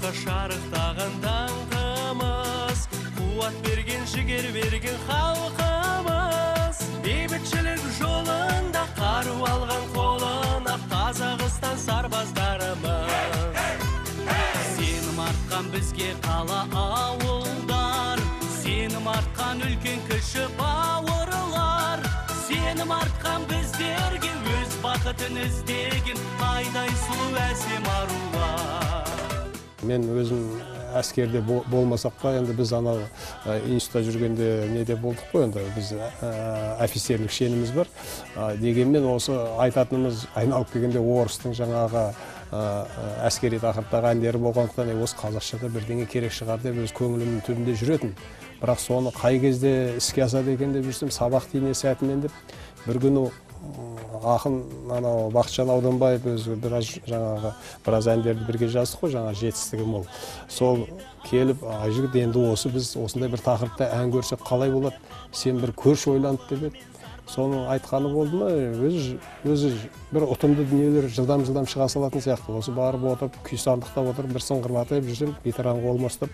жұртқа шарықтаған даңқымыз, қуат берген, жігер берген халқымыз. Бейбітшілік жолында қару алған қолына Қазақстан сарбаздарымыз. Сенім артқан бізге қала ауылдар, сенім артқан үлкен кіші бауырлар, сенім артқан біздерге өз бақытын іздеген айдай сұлу әсем арулар. Мен өзім әскерде болмасақ та, енді біз анау институтта жүргенде неде болдық қой, енді біз офицерлік шеніміз бар. Дегенмен осы айтатынымыз айналып келгенде орыстың жаңағы әскери тақырыптағы әндері болғандықтан осы қазақшада бірдеңе керек шығар деп өз көңілімнің түбінде жүретін. Бірақ соны қай кезде іске асады екен деп жүрсем, сабақ тиіне сәтімен деп бір күні ақын анау Бақытжан Ауданбаев өзі біраз әндерді бірге жаздық қой, жаңа жетістігі мол. Сол келіп, жігіт, енді осы біз осындай бір тақырыпта ән көрсек қалай болады? Сен бір көрші ойланып деп еді. Соның айтқаны болды ма, өзі бір ұтымды дүниелер жылдам шыға салатын сияқты. Осы барып отырып, күй сандықтап отырып, бір сыңғырлатып жүрсем, гитараны қолыма ұстап.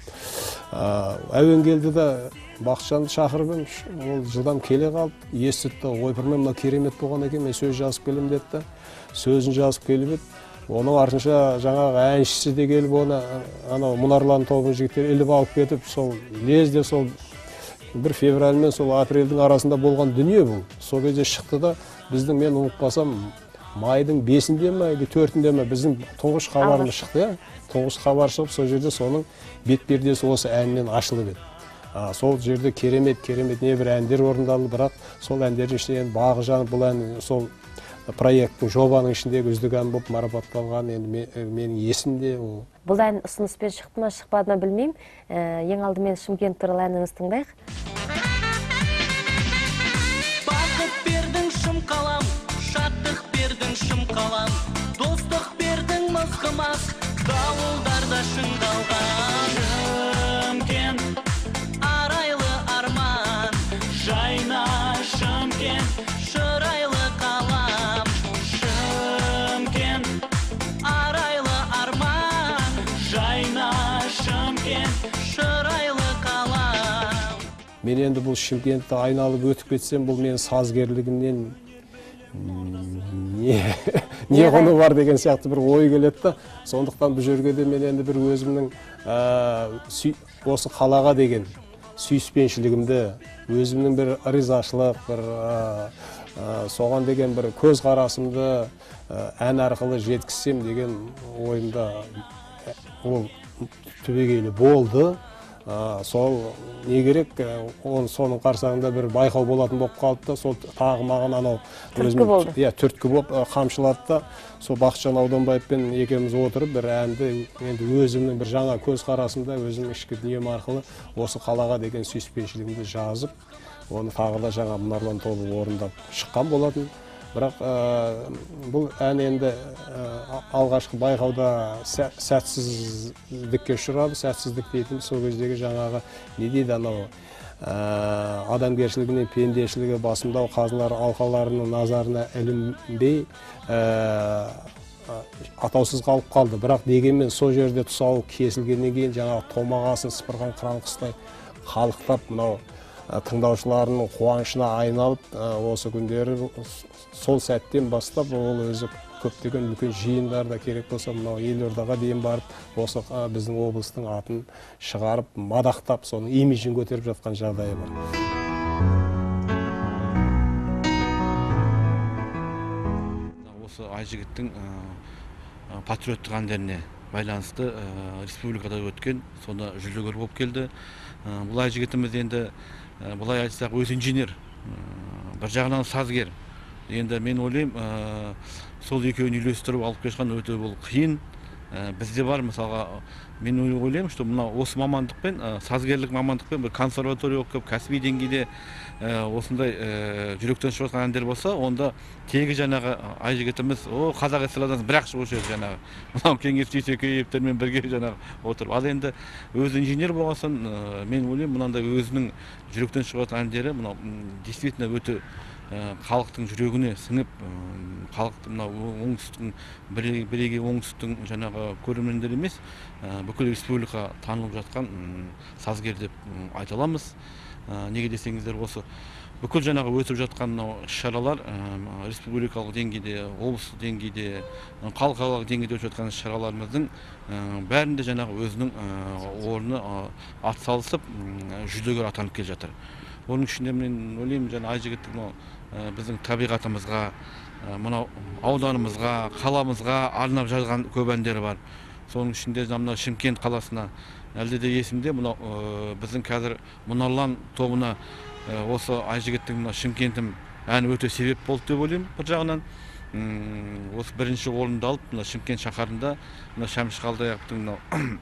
Әуен келді да Бақытжанды шақырып ем, ол жылдам келе қалып, естітті, ойпырмай мына керемет болған екен, мен сөз жазып келем деді да, сөзін жазып келіп еді. Оның артынша жаңағы әншісі де келіп, оны анау Мұнарлан тобының жігіттері іліп алып кетіп, сол лезде сол 1 февраль мен сол апрельдің арасында болған дүние бұл. Сол кезде шықты да, біздің, мен ұмытпасам, майдың 5-інде ме, 4-інде ме біздің тұңғыш хабарымыз шықты. Тұңғыш хабар шығып, сол жерде соның бет-пердесі осы әнмен ашылып еді. Сол жерде керемет небір әндер орындалды, бірақ сол әндердің ішінде бағы жанып, бұл ән сол проекттің жобаның ішіндегі үздік ән болып марапатталған, енді менің есімде. Бұл ән ұсыныспен шықты ма, шықпады ма білмеймін. Ең алдымен Шымкент туралы әніңізді тыңдайық. Бақыт бердің шым қалам, шаттық бердің шым қалам, достық бердің мызғымас, дауылдарда шыңдалған. Шымкент, арайлы арман, жайна Шымкент, шырайлы қалам. Шымкент, арайлы арман, жайна Шымкент, шырайлы қалам. Мен енді бұл Шымкентті айналып өтіп кетсем, бұл менің сазгерлігімнен не құны бар деген сияқты бір ой келеді да. Сондықтан бұл жерге де мен енді бір өзімнің осы қалаға деген сүйіспеншілігімді, өзімнің бір ризашылық, бір соған деген бір көз қарасымды ән арқылы жеткізсем деген ойымда ол түбегейлі болды. Сол не керек, соның қарсаңында бір байқау болатын болып қалды да, сол тағы маған анау түрткі болды. Түрткі болып қамшылады да, сол Бақытжан Ауданбаевпен екеуміз отырып бір әнді енді өзімнің бір жаңа көз қарасымда, өзімнің ішкі дүнием арқылы осы қалаға деген сүйіспеншілігімді жазып, оны тағы да жаңа Мұнарлан тобы орындап шыққан болатын. Бірақ бұл ән енді алғашқы байқауда сәтсіздікке ұшырады. Сәтсіздік дейтін сол кездегі жаңағы не дейді, анау адамгершілігіне, пендешілігі басымдау қазылар алқаларының назарына ілінбей атаусыз қалып қалды. Бірақ дегенмен сол жерде тұсауы кесілгеннен кейін жаңағы томағасын сыпырған қыран құстай қалықтап, мынау тыңдаушыларының қуанышына айналып, осы күндері сол сәттен бастап ол өзі көптеген үлкен жиындарда керек болса, мынау Елордаға дейін барып, осы біздің облыстың атын шығарып, мадақтап, соның имиджін көтеріп жатқан жағдайы бар. Осы Айжігіттің патриоттық әндеріне байланысты республикада өткен, сонда жүлдегер болып келді. Бұл Айжігітіміз енді бұлай айтсақ өз инженер, бір жағынан сазгер. Енді мен ойлаймын, сол екеуін үйлестіріп алып келген өте бұл қиын. Бізде бар, мысалға, мен ойлаймын, что мына осы мамандықпен, сазгерлік мамандықпен бір консерватория оқып, кәсіби деңгейде осындай жүректен шығатын әндер болса, онда тегі жаңағы Айжігітіміз, қазақ эстрададан бірақ шығушы еді жаңағы. Мынау Кеңес Дүйсекеевтермен бірге жаңағы отырып. Ал енді өз инженер болғасын, мен ойлаймын, мынандай өзінің жүректен шығатын әндері, мынау действительно өте халықтың жүрегіне сіңіп, халықтың мына оңтүстіктің бірегей оңтүстіктің жаңағы көрермендері емес, бүкіл республика танылып жатқан сазгер деп айта аламыз. Неге десеңіздер, осы бүкіл жаңағы өтіп жатқан іс-шаралар республикалық деңгейде, облыстық деңгейде, халықаралық деңгейде өтіп жатқан іс-шараларымыздың бәрінде жаңағы өзінің орны атсалысып жүлдегер атанып келе жатыр. Оның ішінде мен ойлаймын, жаңа Айжігіттің біздің табиғатымызға, мынау ауданымызға, қаламызға арнап жазған көп әндері бар. Соның ішінде мына Шымкент қаласына әлде де есімде, мынау біздің қазір Мұнарлан тобына осы Айжігіттің мына Шымкентім әні өте себеп болды деп ойлаймын. Бір жағынан осы бірінші орынды алып, мына Шымкент шаһарында мына Шәмші Қалдаяқовтың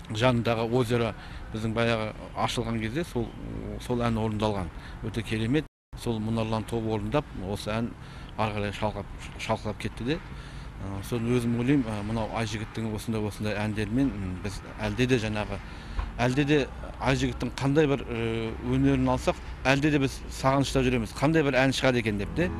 жанындағы озеро біздің баяғы ашылған кезде сол ән орындалған. Өте керемет. Сол Мұнарлан тобы орындап, осы ән ары қарай шалқылап кетті де. Соны өзім ойлаймын, мынау Айжігіттің осындай әндермен біз әлде де Айжігіттің қандай бір өнерін алсақ, әлде де біз сағынышта жүреміз. Қандай бір ән шығады екен деп те.